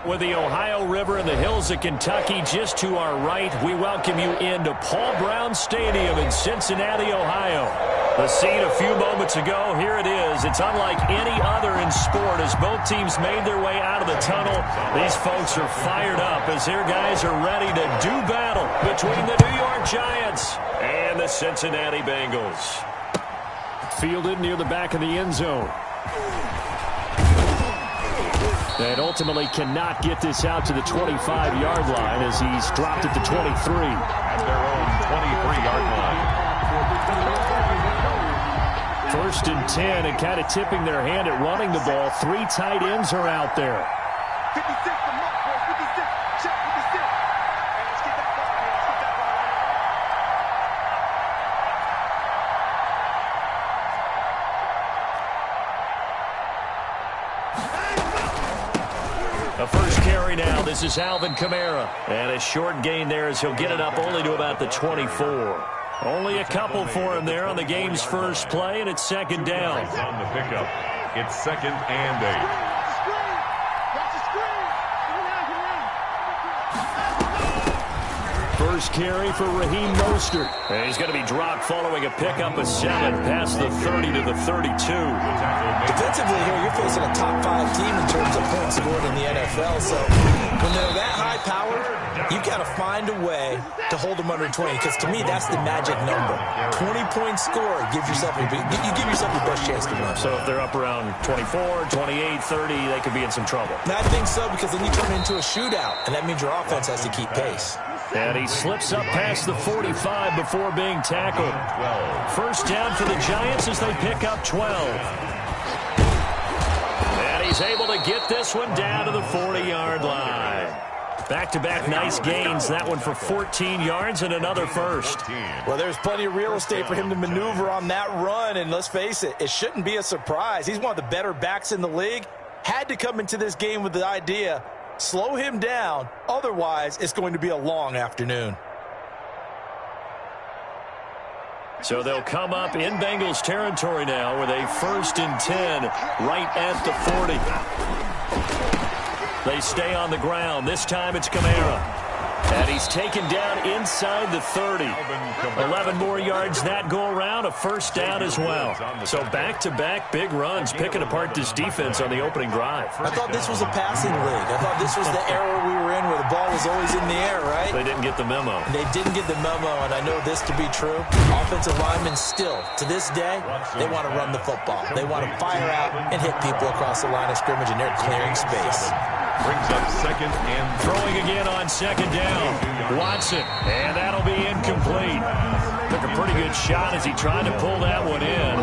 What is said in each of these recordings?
With the Ohio River and the hills of Kentucky just to our right, we welcome you into Paul Brown Stadium in Cincinnati, Ohio. The scene a few moments ago, here it is. It's unlike any other in sport as both teams made their way out of the tunnel. These folks are fired up as their guys are ready to do battle between the New York Giants and the Cincinnati Bengals. Fielded near the back of the end zone. And ultimately cannot get this out to the 25-yard line as he's dropped at the 23. At their own 23-yard line. First and 10, and kind of tipping their hand at running the ball. 3 tight ends are out there. 56, the mark, boy, 56. Check 56. Hey, let's get that ball. Let's get that ball A first carry now. This is Alvin Kamara. And a short gain there as he'll get it up only to about the 24. Only a couple for him there on the game's first play, and it's second down. On the pickup, it's 2nd and 8. First carry for Raheem Mostert. And he's going to be dropped following a pickup of 7 past the 30 to the 32. Defensively here, you're facing a top 5 team in terms of points scored in the NFL. So when they're that high powered, you've got to find a way to hold them under 20. Because to me, that's the magic number. 20-point score gives yourself you give yourself your best chance to win. So if they're up around 24, 28, 30, they could be in some trouble. And I think so, because then you turn it into a shootout, and that means your offense has to keep pace. And he slips up past the 45 before being tackled. First down for the Giants as they pick up 12. And he's able to get this one down to the 40-yard line. Back-to-back nice gains. That one for 14 yards and another first. Well, there's plenty of real estate for him to maneuver on that run. And let's face it, it shouldn't be a surprise. He's one of the better backs in the league. Had to come into this game with the idea, slow him down. Otherwise, it's going to be a long afternoon. So they'll come up in Bengals territory now with a 1st and 10 right at the 40. They stay on the ground. This time it's Kamara. And he's taken down inside the 30. 11 more yards that go around, a first down as well. So back-to-back big runs, picking apart this defense on the opening drive. I thought this was a passing league. I thought this was the era we were in where the ball was always in the air, right? They didn't get the memo. They didn't get the memo, and I know this to be true. Offensive linemen still, to this day, they want to run the football. They want to fire out and hit people across the line of scrimmage, and they're clearing space. Brings up 2nd and throwing again on 2nd down. Watson, and that'll be incomplete. Took a pretty good shot as he tried to pull that one in.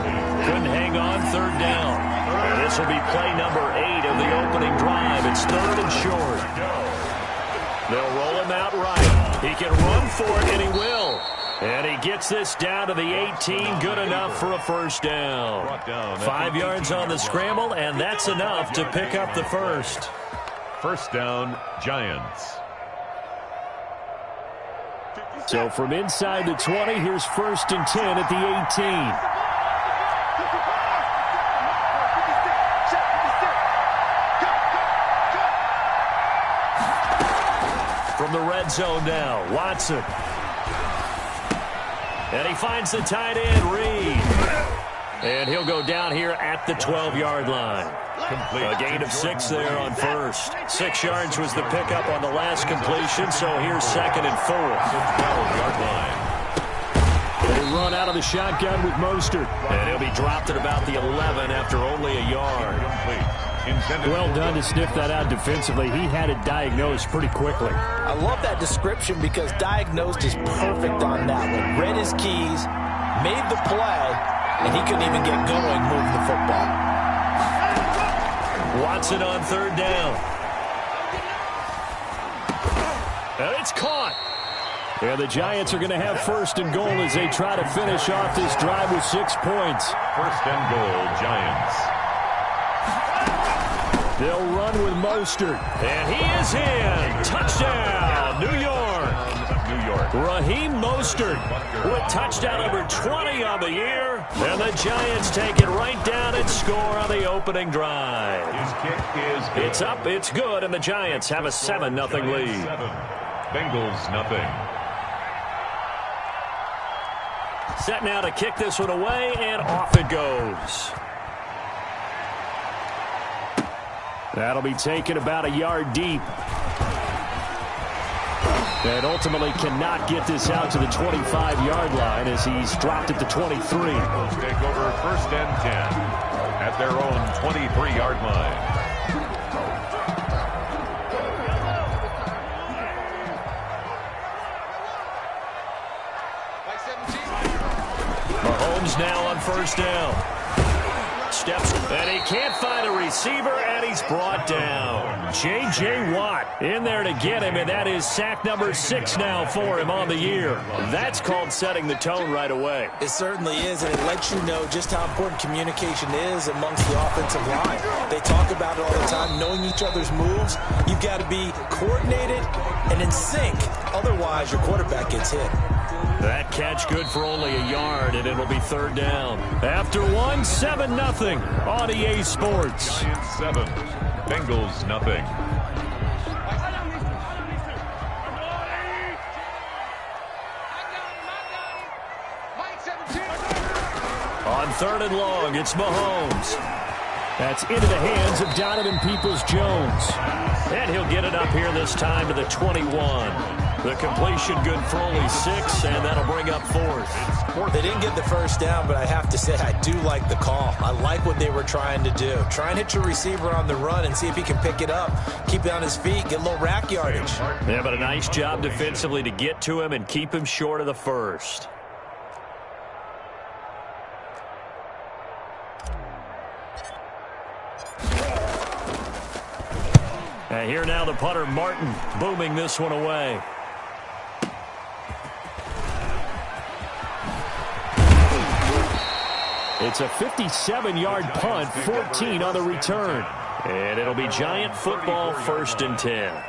Couldn't hang on, 3rd down. And this will be play number 8 of the opening drive. It's 3rd and short. They'll roll him out right. He can run for it, and he will. And he gets this down to the 18, good enough for a first down. 5 yards on the scramble, and that's enough to pick up the first. First down, Giants. So from inside the 20, here's 1st and 10 at the 18. From the red zone now, Watson. And he finds the tight end, Reed. And he'll go down here at the 12-yard line. A gain of 6 there on first. 6 yards was the pickup on the last completion, so here's 2nd and 4. 12-yard line. They run out of the shotgun with Mostert. And he'll be dropped at about the 11 after only a yard. Well done to sniff that out defensively. He had it diagnosed pretty quickly. I love that description because diagnosed is perfect on that one. Read his keys, made the play, and he couldn't even get going moving the football. Watson on 3rd down. And it's caught. And the Giants are going to have 1st and goal as they try to finish off this drive with 6 points. 1st and goal, Giants. They'll run with Mostert. And he is in. Touchdown, New York. New York. Raheem Mostert with touchdown number 20 on the year. And the Giants take it right down and score on the opening drive. His kick is good. It's up, it's good, and the Giants have a 7-0 lead. 7. Bengals nothing. Set now to kick this one away, and off it goes. That'll be taken about a yard deep. And ultimately cannot get this out to the 25-yard line as he's dropped at the 23. Bengals take over 1st and 10 at their own 23-yard line. Mahomes now on 1st down. Steps, and he can't find a receiver, and he's brought down. J.J. Watt in there to get him, and that is sack number 6 now for him on the year. That's called setting the tone right away. It certainly is, and it lets you know just how important communication is amongst the offensive line. They talk about it all the time, knowing each other's moves. You've got to be coordinated and in sync. Otherwise, your quarterback gets hit. That catch good for only a yard, and it'll be 3rd down. After 1, 7-0 on EA Sports. Giants 7. Bengals nothing. On 3rd and long, it's Mahomes. That's into the hands of Donovan Peoples-Jones. And he'll get it up here this time to the 21. The completion good for only 6, and that'll bring up 4th. They didn't get the 1st down, but I have to say I do like the call. I like what they were trying to do. Try and hit your receiver on the run and see if he can pick it up, keep it on his feet, get a little rack yardage. Yeah, but a nice job defensively to get to him and keep him short of the 1st. And here now the punter, Martin, booming this one away. It's a 57-yard punt, 14 on the return. And it'll be Giant football, 1st and 10.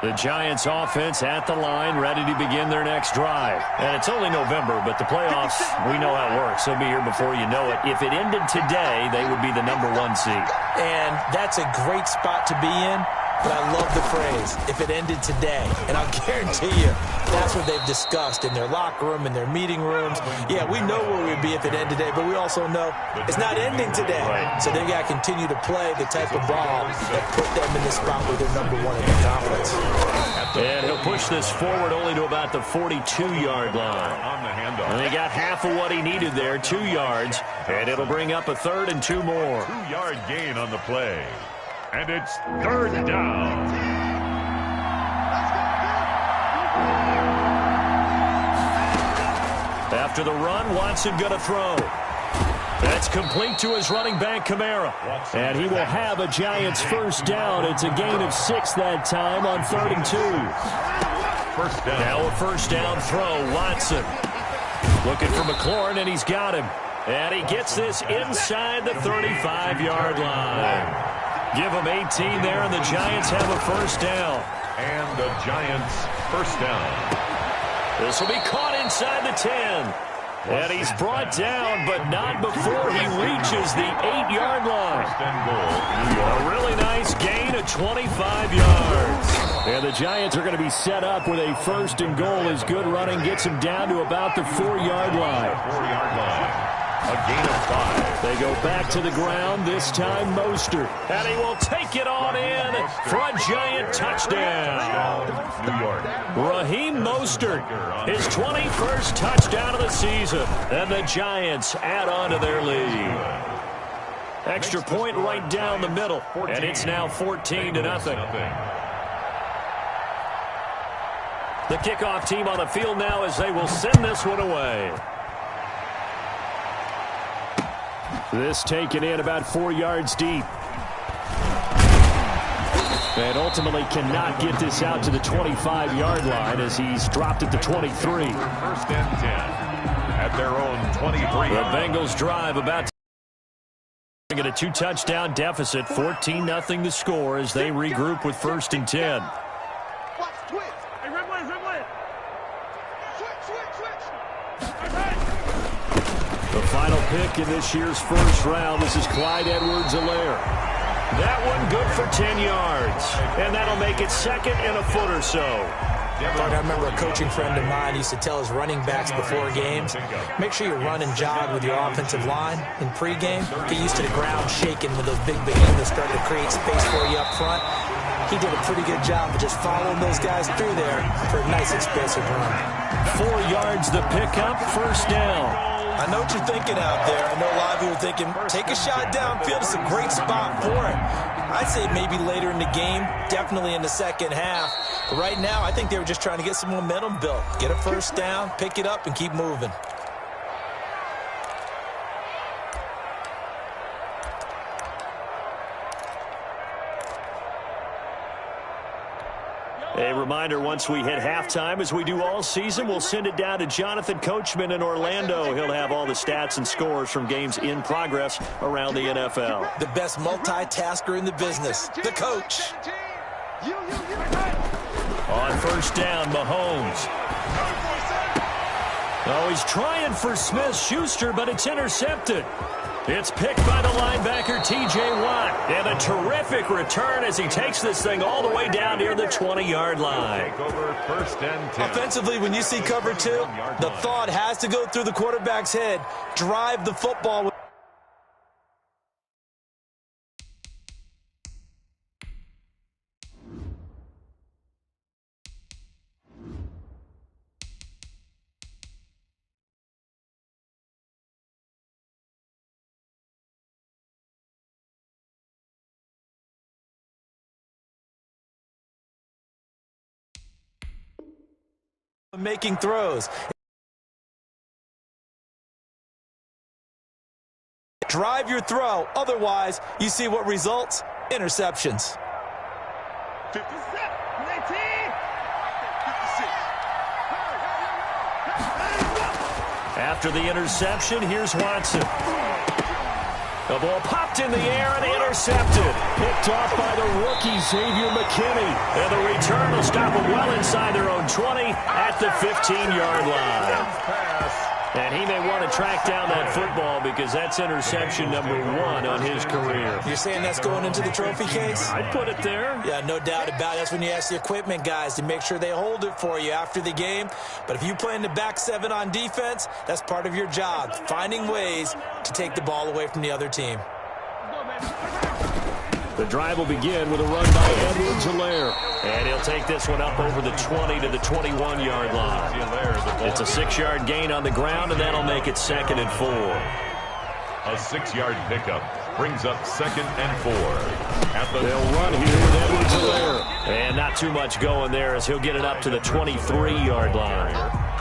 The Giants offense at the line, ready to begin their next drive. And it's only November, but the playoffs, we know how it works. They'll be here before you know it. If it ended today, they would be the number 1 seed. And that's a great spot to be in. But I love the phrase, if it ended today. And I'll guarantee you, that's what they've discussed in their locker room, in their meeting rooms. Yeah, we know where we'd be if it ended today, but we also know it's not ending today. Right. So they've got to continue to play the type of ball that put them in the spot where they're number 1 in the conference. And he'll push this forward only to about the 42-yard line. On the handoff. And he got half of what he needed there, 2 yards. And it'll bring up a 3rd and 2 more. 2-yard gain on the play. And it's 3rd down. After the run, Watson going to throw. That's complete to his running back, Kamara. And he will have a Giants 1st down. It's a gain of 6 that time on 3rd and 2. 1st down. Now a 1st down throw, Watson. Looking for McLaurin, and he's got him. And he gets this inside the 35-yard line. Give him 18 there, and the Giants have a 1st down. And the Giants 1st down. This will be caught inside the 10. And he's brought down, but not before he reaches the 8-yard line. 1st and goal, New York. A really nice gain of 25 yards. And the Giants are going to be set up with a 1st and goal as good running gets him down to about the 4-yard line. 4-yard line. A gain of 5. They go back to the ground, this time Mostert. And he will take it on in for a Giant touchdown. New York. Raheem Mostert, his 21st touchdown of the season. And the Giants add on to their lead. Extra point right down the middle. And it's now 14-0. The kickoff team on the field now as they will send this one away. This taken in about 4 yards deep. And ultimately cannot get this out to the 25-yard line as he's dropped at the 23. 1st and 10 at their own 23. The Bengals drive about to get a 2-touchdown deficit. 14-0 the score as they regroup with 1st and 10. Watch, twitch. Hey, red one. Switch. The final pick in this year's first round. This is Clyde Edwards-Helaire. That one good for 10 yards. And that'll make it 2nd and a foot or so. I remember a coaching friend of mine used to tell his running backs before games, make sure you run and jog with your offensive line in pregame. Get used to the ground shaking when those big behemoths started to create space for you up front. He did a pretty good job of just following those guys through there for a nice explosive run. 4 yards the pickup, 1st down. I know what you're thinking out there. I know a lot of you are thinking, take a shot downfield. It's a great spot for it. I'd say maybe later in the game, definitely in the second half. But right now, I think they were just trying to get some momentum built. Get a 1st down, pick it up, and keep moving. A reminder, once we hit halftime, as we do all season, we'll send it down to Jonathan Coachman in Orlando. He'll have all the stats and scores from games in progress around the NFL. The best multitasker in the business, the coach. On 1st down, Mahomes. Oh, he's trying for Smith-Schuster, but it's intercepted. It's picked by the linebacker, T.J. Watt. And a terrific return as he takes this thing all the way down near the 20-yard line. Over 1st and 10. Offensively, when you see cover 2, the thought has to go through the quarterback's head. Drive the football. Making throws. Drive your throw. Otherwise, you see what results? Interceptions. 57, 19, 56. After the interception, here's Watson. The ball popped in the air and intercepted. Picked off by the rookie, Xavier McKinney. And the return will stop them well inside their own 20 at the 15-yard line. And he may want to track down that football because that's interception number 1 on his career. You're saying that's going into the trophy case? I'd put it there. Yeah, no doubt about it. That's when you ask the equipment guys to make sure they hold it for you after the game. But if you play in the back 7 on defense, that's part of your job, finding ways to take the ball away from the other team. The drive will begin with a run by Edwards-Helaire. And he'll take this one up over the 20 to the 21-yard line. It's a 6-yard gain on the ground, and that'll make it 2nd and 4. A 6-yard pickup brings up 2nd and 4. They'll run here with Edwards-Helaire. And not too much going there as he'll get it up to the 23-yard line.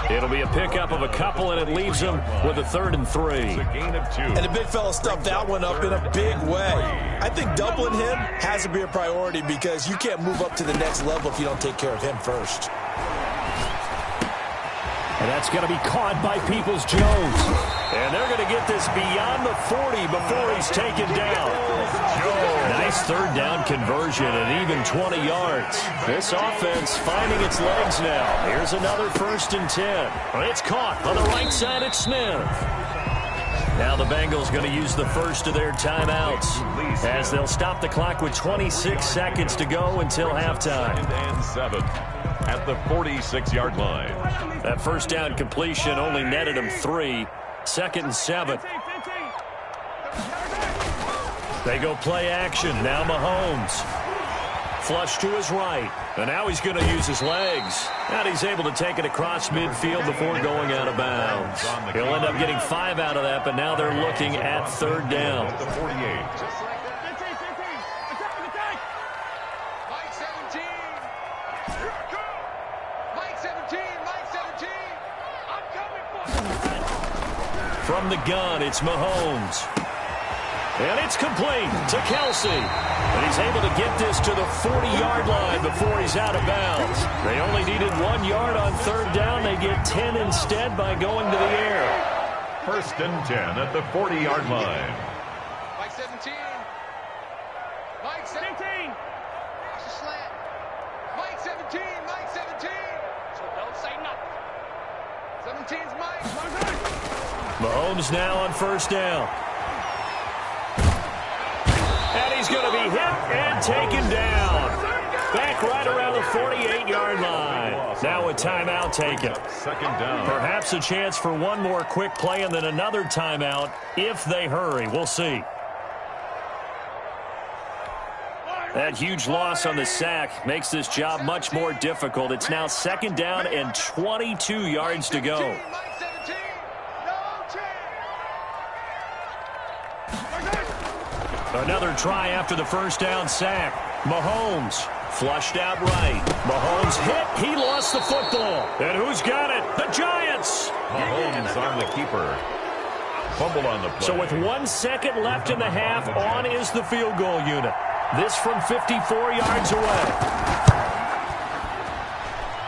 It'll be a pickup of a couple, and it leaves him with a 3rd and 3. It's a gain of 2. And the big fella stuffed that one up in a big way. I think doubling him has to be a priority because you can't move up to the next level if you don't take care of him first. And that's going to be caught by Peoples-Jones. And they're going to get this beyond the 40 before he's taken down. Nice 3rd down conversion and even 20 yards. This offense finding its legs now. Here's another 1st and 10. It's caught on the right side at Smith. Now the Bengals going to use the first of their timeouts as they'll stop the clock with 26 seconds to go until halftime. 2nd and 7 at the 46-yard line. That 1st down completion only netted him 3. 2nd and 7. They go play action. Now Mahomes. Flush to his right. And now he's going to use his legs. And he's able to take it across midfield before going out of bounds. He'll end up getting 5 out of that, but now they're looking at 3rd down. At the 48. From the gun, it's Mahomes. And it's complete to Kelsey. And he's able to get this to the 40-yard line before he's out of bounds. They only needed 1 yard on 3rd down. They get 10 instead by going to the air. First and 10 at the 40-yard line. Mike 17. Mike 17. Watch the slant. Mike 17. Mike 17. So don't say nothing. 17's Mike. Mahomes now on first down. And he's going to be hit and taken down. Back right around the 48-yard line. Now a timeout taken. Second down. Perhaps a chance for one more quick play and then another timeout if they hurry. We'll see. That huge loss on the sack makes this job much more difficult. It's now second down and 22 yards to go. Another try after the first down sack. Mahomes flushed out right. Mahomes hit. He lost the football. And who's got it? The Giants. Mahomes on the keeper. Fumble on the play. So with 1 second left in the half, on is the field goal unit. This from 54 yards away.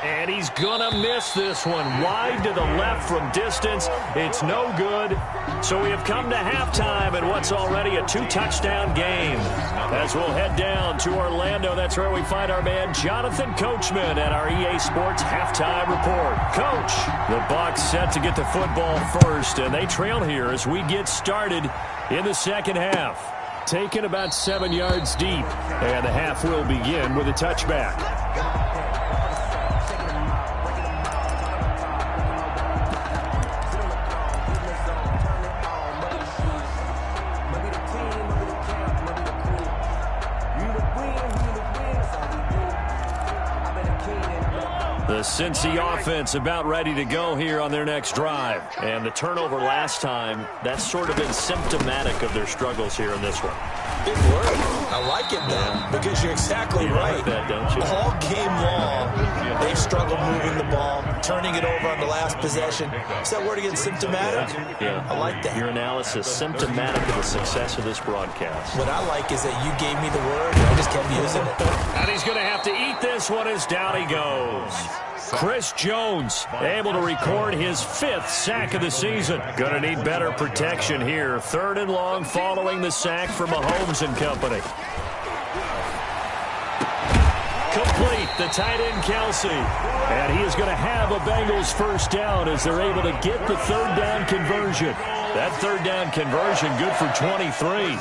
And he's going to miss this one. Wide to the left from distance. It's no good. So we have come to halftime in what's already a 2-touchdown game. As we'll head down to Orlando, that's where we find our man Jonathan Coachman at our EA Sports Halftime Report. Coach, the Bucs set to get the football first, and they trail here as we get started in the second half. Taken about 7 yards deep, and the half will begin with a touchback. The Cincy offense about ready to go here on their next drive. And the turnover last time, that's sort of been symptomatic of their struggles here in this one. Big word. I like it, though, because you're exactly right. Like that, don't you? All game long, they've struggled moving the ball, turning it over on the last possession. Is that word again, symptomatic? Yeah. I like that. Your analysis, symptomatic of the success of this broadcast. What I like is that you gave me the word, and I just kept using it. And he's going to have to eat this one as down he goes. Chris Jones able to record his 5th sack of the season. Going to need better protection here. 3rd and long following the sack for Mahomes and company. Complete, the tight end Kelsey. And he is going to have a Bengals first down as they're able to get the 3rd down conversion. That 3rd down conversion good for 23.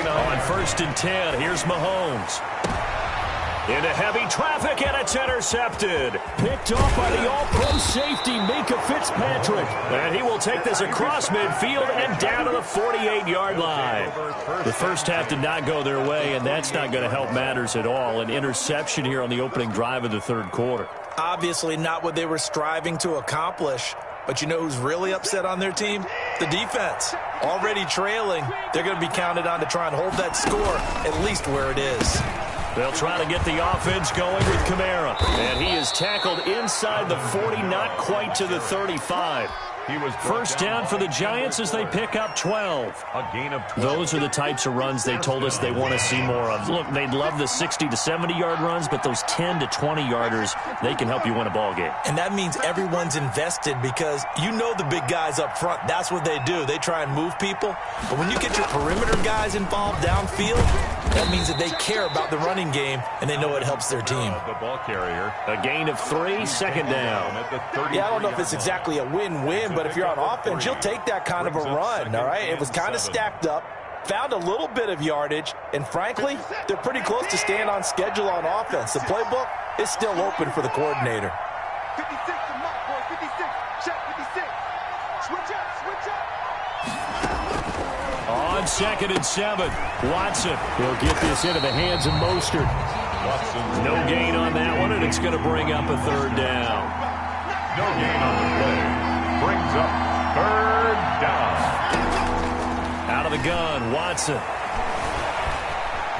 On 1st and 10, here's Mahomes. Into heavy traffic, and it's intercepted. Picked off by the all-pro safety, Minkah Fitzpatrick. And he will take this across midfield and down to the 48-yard line. The first half did not go their way, and that's not going to help matters at all. An interception here on the opening drive of the 3rd quarter. Obviously not what they were striving to accomplish. But you know who's really upset on their team? The defense. Already trailing, they're going to be counted on to try and hold that score at least where it is. They'll try to get the offense going with Kamara. And he is tackled inside the 40, not quite to the 35. He was first down for the Giants as they pick up 12. A gain of 12. Those are the types of runs they told us they want to see more of. Look, they'd love the 60 to 70-yard runs, but those 10 to 20-yarders, they can help you win a ball game. And that means everyone's invested because you know the big guys up front. That's what they do. They try and move people. But when you get your perimeter guys involved downfield, that means that they care about the running game, and they know it helps their team. The ball carrier. A gain of 3, second down. Yeah, I don't know if it's exactly a win-win, but if you're on offense, you'll take that kind of a run, all right? It was kind of stacked up, found a little bit of yardage, and frankly, they're pretty close to staying on schedule on offense. The playbook is still open for the coordinator. 56 to Mike, boys. 56. Check 56. Switch up, switch up. On 2nd and 7, Watson will get this into the hands of Mostert. No gain on that one, and it's going to bring up a 3rd down. No gain on the play. Brings up 3rd down. Out of the gun, Watson.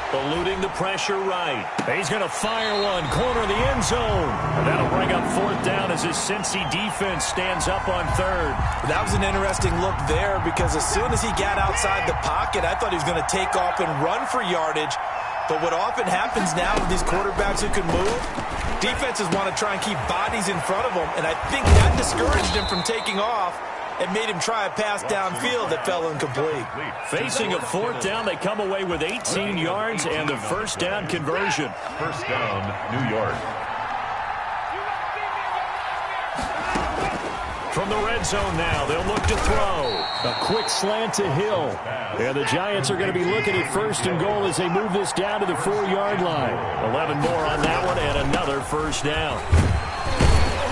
Eluding the pressure right. He's going to fire one, corner of the end zone. And that'll bring up 4th down as his Cincy defense stands up on 3rd. That was an interesting look there because as soon as he got outside the pocket, I thought he was going to take off and run for yardage. But what often happens now with these quarterbacks who can move, defenses want to try and keep bodies in front of them, and I think that discouraged him from taking off. and made him try a pass downfield that fell incomplete. Facing a fourth down, they come away with 18 yards and the first down conversion. First down, New York. From the red zone now, they'll look to throw. A quick slant to Hill. And the Giants are going to be looking at first and goal as they move this down to the 4-yard line. 11 more on that one and another first down.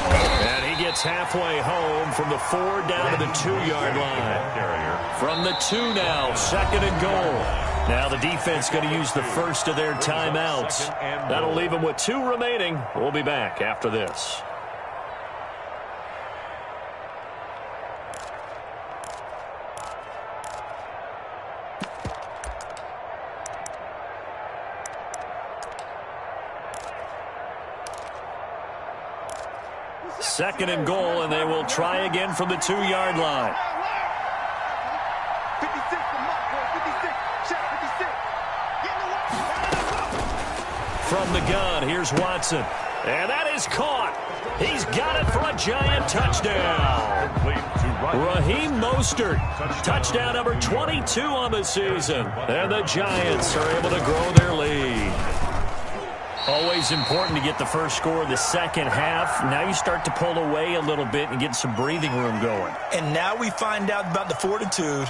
And he gets halfway home from the 4 down to the 2-yard line. From the 2 now, second and goal. Now the defense going to use the first of their timeouts. That'll leave them with 2 remaining. We'll be back after this. Second and goal, and they will try again from the 2-yard line. 56 From the gun, here's Watson. And that is caught. He's got it for a Giant touchdown. Raheem Mostert, touchdown number 22 on the season. And the Giants are able to grow their lead. Always important to get the first score of the second half. Now you start to pull away a little bit and get some breathing room going. And now we find out about the fortitude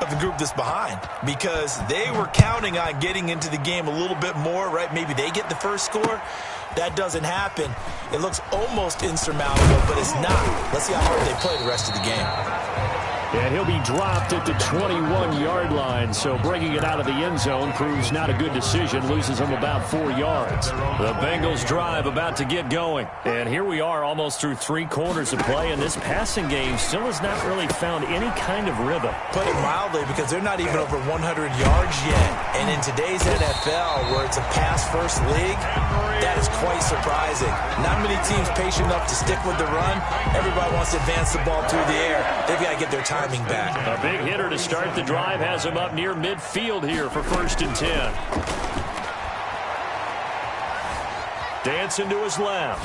of the group that's behind, because they were counting on getting into the game a little bit more, right? Maybe they get the first score. That doesn't happen. It looks almost insurmountable, but it's not. Let's see how hard they play the rest of the game. And he'll be dropped at the 21-yard line, so bringing it out of the end zone proves not a good decision, loses him about 4 yards. The Bengals drive about to get going. And here we are almost through 3 quarters of play, and this passing game still has not really found any kind of rhythm. Put it mildly, because they're not even over 100 yards yet. And in today's NFL, where it's a pass-first league, that is quite surprising. Not many teams patient enough to stick with the run. Everybody wants to advance the ball through the air. They've got to get their timing back. A big hitter to start the drive has him up near midfield here for 1st and 10. Dancing to his left.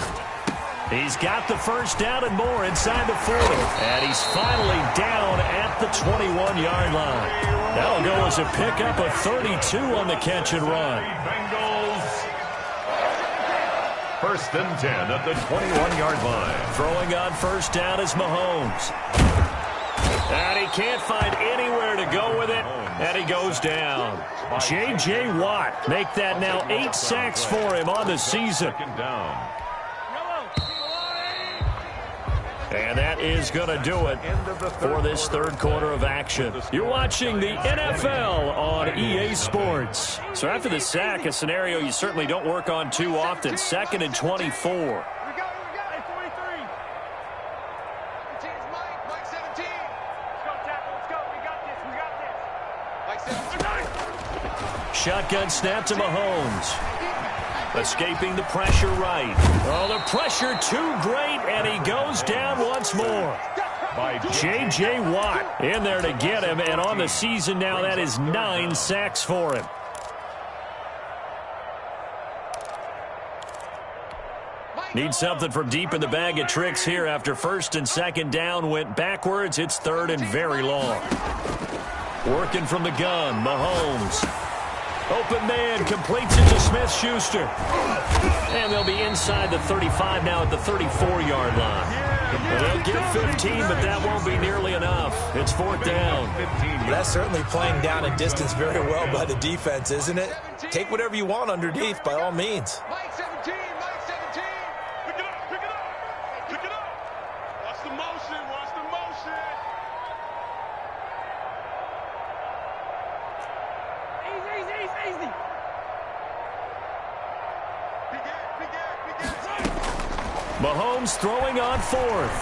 He's got the first down and more inside the 40. And he's finally down at the 21-yard line. That'll go as a pickup of 32 on the catch and run. Bengals. 1st and 10 at the 21-yard line. Throwing on first down is Mahomes. And he can't find anywhere to go with it, and he goes down. J.J. Watt make that now 8 sacks for him on the season. And that is going to do it for this 3rd quarter of action. You're watching the NFL on EA Sports. So after the sack, a scenario you certainly don't work on too often. 2nd and 24. Shotgun snap to Mahomes. Escaping the pressure right. Oh, the pressure too great, and he goes down once more. J.J. Watt in there to get him, and on the season now, that is 9 sacks for him. Need something from deep in the bag of tricks here after 1st and 2nd down went backwards. It's 3rd and very long. Working from the gun, Mahomes. Open man completes it to Smith-Schuster. And they'll be inside the 35 now at the 34-yard line. They'll get 15, but that won't be nearly enough. It's 4th down. That's certainly playing down and distance very well by the defense, isn't it? Take whatever you want underneath, by all means. Mike 17, Mike 17. Pick it up, pick it up, pick it up. Watch the motion, watch the motion. Easy. Mahomes throwing on 4th.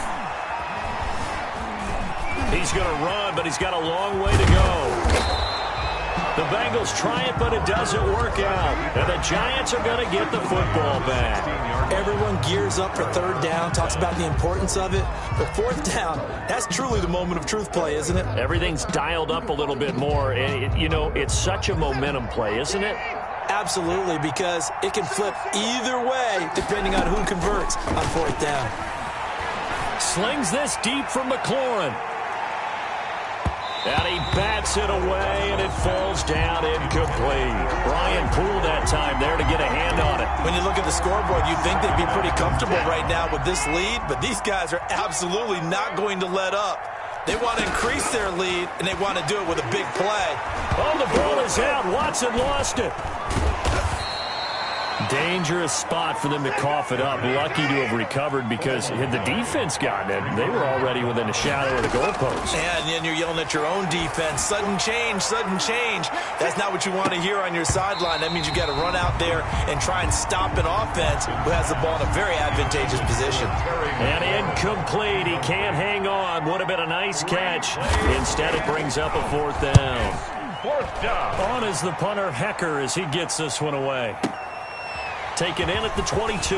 He's going to run, but he's got a long way to go. The Bengals try it, but it doesn't work out. And the Giants are going to get the football back. Everyone gears up for 3rd down, talks about the importance of it. But 4th down, that's truly the moment of truth play, isn't it? Everything's dialed up a little bit more. And, it's such a momentum play, isn't it? Absolutely, because it can flip either way depending on who converts on 4th down. Slings this deep from McLaurin. And he bats it away, and it falls down incomplete. Brian Poole that time there to get a hand on it. When you look at the scoreboard, you'd think they'd be pretty comfortable right now with this lead, but these guys are absolutely not going to let up. They want to increase their lead, and they want to do it with a big play. Oh, the ball is out. Watson lost it. Dangerous spot for them to cough it up. Lucky to have recovered because had the defense gotten it, they were already within a shadow of the goalpost. And then you're yelling at your own defense. Sudden change, sudden change. That's not what you want to hear on your sideline. That means you got to run out there and try and stop an offense who has the ball in a very advantageous position. And incomplete. He can't hang on. Would have been a nice catch. Instead, it brings up a fourth down. On is the punter, Hecker, as he gets this one away. Taken in at the 22.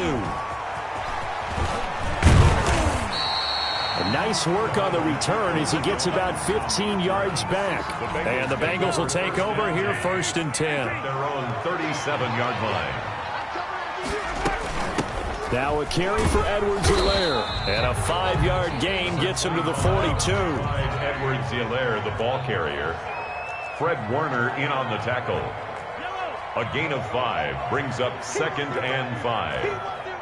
Nice work on the return as he gets about 15 yards back. And the Bengals will take over here 1st and 10. Their own 37-yard line. Now a carry for Edwards-Helaire. And a 5-yard gain gets him to the 42. Edwards-Helaire, the ball carrier. Fred Warner in on the tackle. A gain of 5 brings up 2nd and 5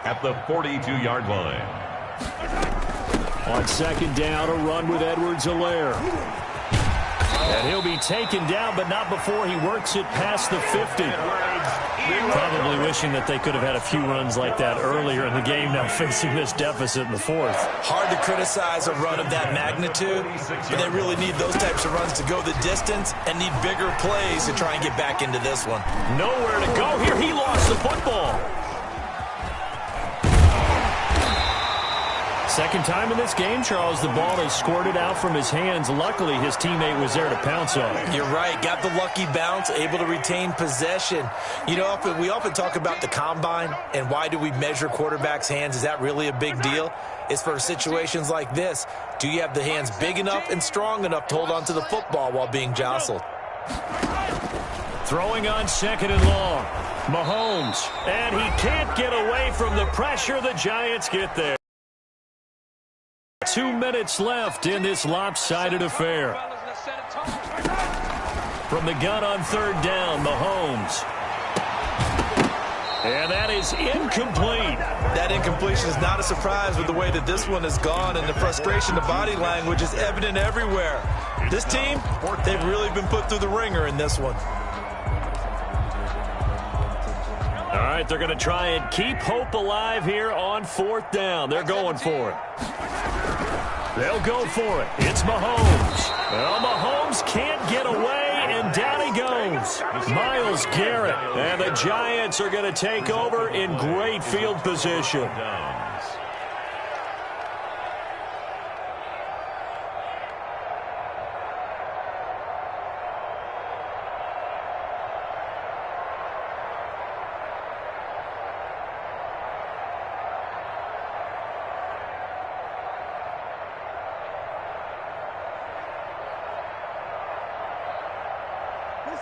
at the 42-yard line. On 2nd down, a run with Edwards-Helaire. And he'll be taken down, but not before he works it past the 50. Probably wishing that they could have had a few runs like that earlier in the game, now facing this deficit in the 4th. Hard to criticize a run of that magnitude, but they really need those types of runs to go the distance and need bigger plays to try and get back into this one. Nowhere to go here. He lost the football. Second time in this game, Charles, the ball has squirted out from his hands. Luckily, his teammate was there to pounce on it. You're right. Got the lucky bounce, able to retain possession. You know, we often talk about the combine and why do we measure quarterbacks' hands. Is that really a big deal? It's for situations like this. Do you have the hands big enough and strong enough to hold on to the football while being jostled? Throwing on 2nd and long. Mahomes. And he can't get away from the pressure. The Giants get there. 2 minutes left in this lopsided affair. From the gun on 3rd down, Mahomes. And that is incomplete. That incompletion is not a surprise with the way that this one has gone, and the frustration, the body language is evident everywhere. This team, they've really been put through the ringer in this one. All right, they're going to try and keep hope alive here on 4th down. They're going for it. They'll go for it. It's Mahomes. Well, Mahomes can't get away, and down he goes. Myles Garrett. And the Giants are going to take over in great field position.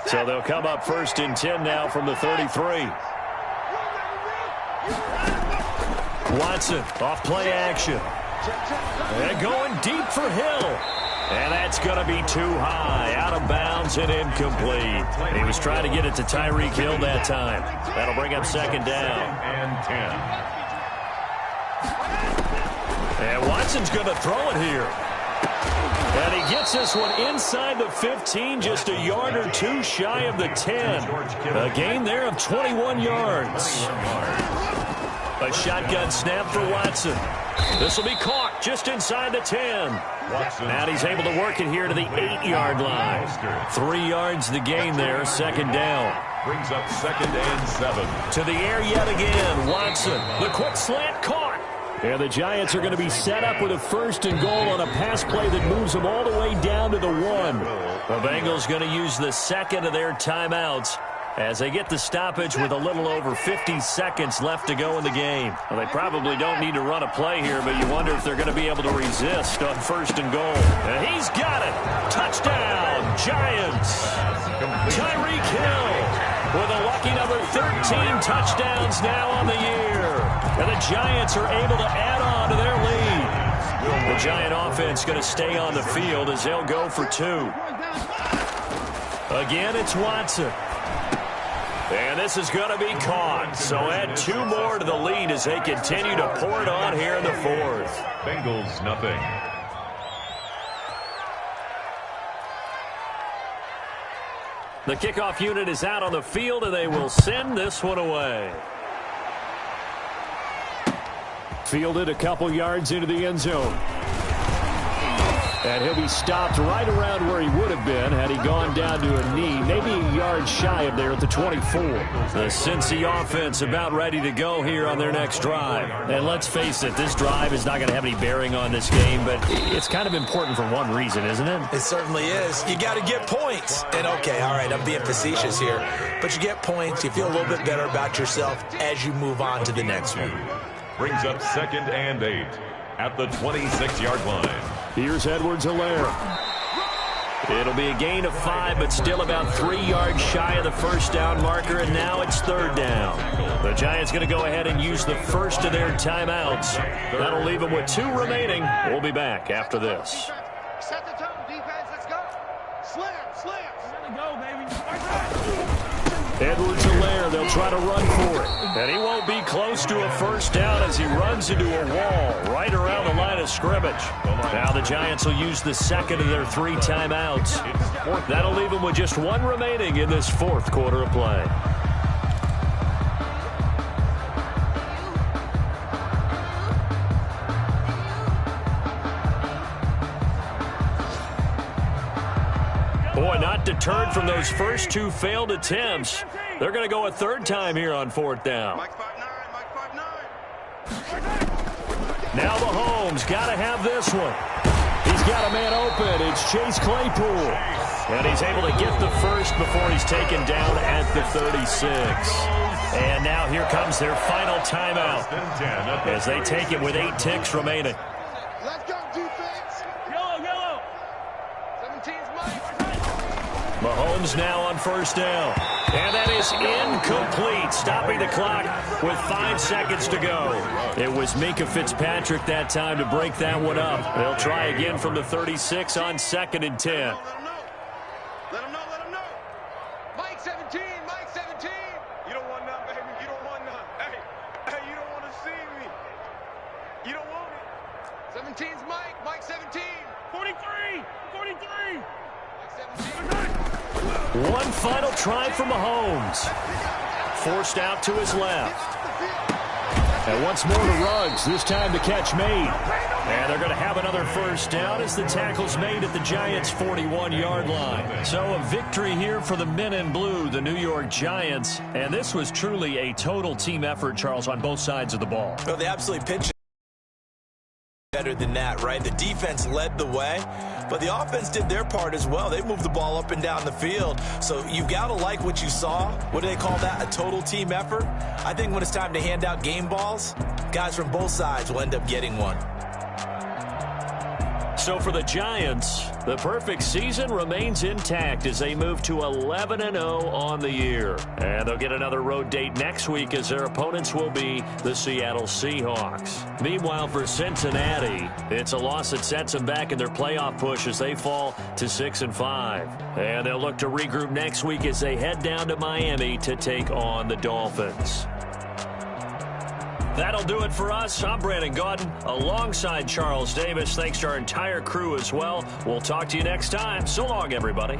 So they'll come up 1st and 10 now from the 33. Watson off play action. And going deep for Hill. And that's going to be too high. Out of bounds and incomplete. He was trying to get it to Tyreek Hill that time. That'll bring up 2nd down. And 10. And Watson's going to throw it here. And he gets this one inside the 15, just a yard or two shy of the 10. A gain there of 21 yards. A shotgun snap for Watson. This will be caught just inside the 10. And he's able to work it here to the 8-yard line. 3 yards the gain there, 2nd down. Brings up 2nd and 7. To the air yet again, Watson. The quick slant caught. And the Giants are going to be set up with a 1st and goal on a pass play that moves them all the way down to the 1. The Bengals going to use the 2nd of their timeouts as they get the stoppage with a little over 50 seconds left to go in the game. Well, they probably don't need to run a play here, but you wonder if they're going to be able to resist on 1st and goal. And he's got it. Touchdown, Giants. Tyreek Hill with a lucky number 13 touchdowns now on the year. And the Giants are able to add on to their lead. The Giant offense going to stay on the field as they'll go for 2. Again, it's Watson. And this is going to be caught. So add 2 more to the lead as they continue to pour it on here in the 4th. Bengals nothing. The kickoff unit is out on the field, and they will send this one away. Fielded a couple yards into the end zone. And he'll be stopped right around where he would have been had he gone down to a knee, maybe a yard shy of there at the 24. The Cincy offense about ready to go here on their next drive. And let's face it, this drive is not going to have any bearing on this game, but it's kind of important for one reason, isn't it? It certainly is. You got to get points. And, okay, all right, I'm being facetious here. But you get points, you feel a little bit better about yourself as you move on to the next one. Brings up 2nd and 8 at the 26-yard line. Here's Edwards-Helaire. It'll be a gain of 5, but still about 3 yards shy of the first down marker, and now it's 3rd down. The Giants going to go ahead and use the first of their timeouts. That'll leave them with 2 remaining. We'll be back after this. Set the tone, defense. Let's go. Slam. Let it go, baby. Edwards-Helaire, they'll try to run for it. And he won't be close to a first down as he runs into a wall right around the line of scrimmage. Now the Giants will use the second of their 3 timeouts. That'll leave them with just 1 remaining in this 4th quarter of play. Boy, not deterred from those first 2 failed attempts. They're going to go a 3rd time here on 4th down. Now Mahomes got to have this one. He's got a man open. It's Chase Claypool. And he's able to get the first before he's taken down at the 36. And now here comes their final timeout as they take it with 8 ticks remaining. Let's go, defense. Yellow. 17's Mike. Mahomes now on first down. And that is incomplete, stopping the clock with 5 seconds to go. It was Minkah Fitzpatrick that time to break that one up. They'll try again from the 36 on 2nd and 10. Let him know. Mike 17. You don't want none, baby. You don't want none. Hey, you don't want to see me. You don't want me. 17's Mike. Mike 17. 43. Mike 17. One final try for Mahomes. Forced out to his left. And once more to Ruggs, this time the catch made. And they're going to have another first down as the tackle's made at the Giants' 41-yard line. So a victory here for the men in blue, the New York Giants. And this was truly a total team effort, Charles, on both sides of the ball. Well, they absolutely pitched better than that, right? The defense led the way, but the offense did their part as well. They moved the ball up and down the field. So you've got to like what you saw. What do they call that? A total team effort? I think when it's time to hand out game balls, guys from both sides will end up getting one. So for the Giants, the perfect season remains intact as they move to 11-0 on the year. And they'll get another road date next week as their opponents will be the Seattle Seahawks. Meanwhile, for Cincinnati, it's a loss that sets them back in their playoff push as they fall to 6-5. And they'll look to regroup next week as they head down to Miami to take on the Dolphins. That'll do it for us. I'm Brandon Gaudin alongside Charles Davis. Thanks to our entire crew as well. We'll talk to you next time. So long, everybody.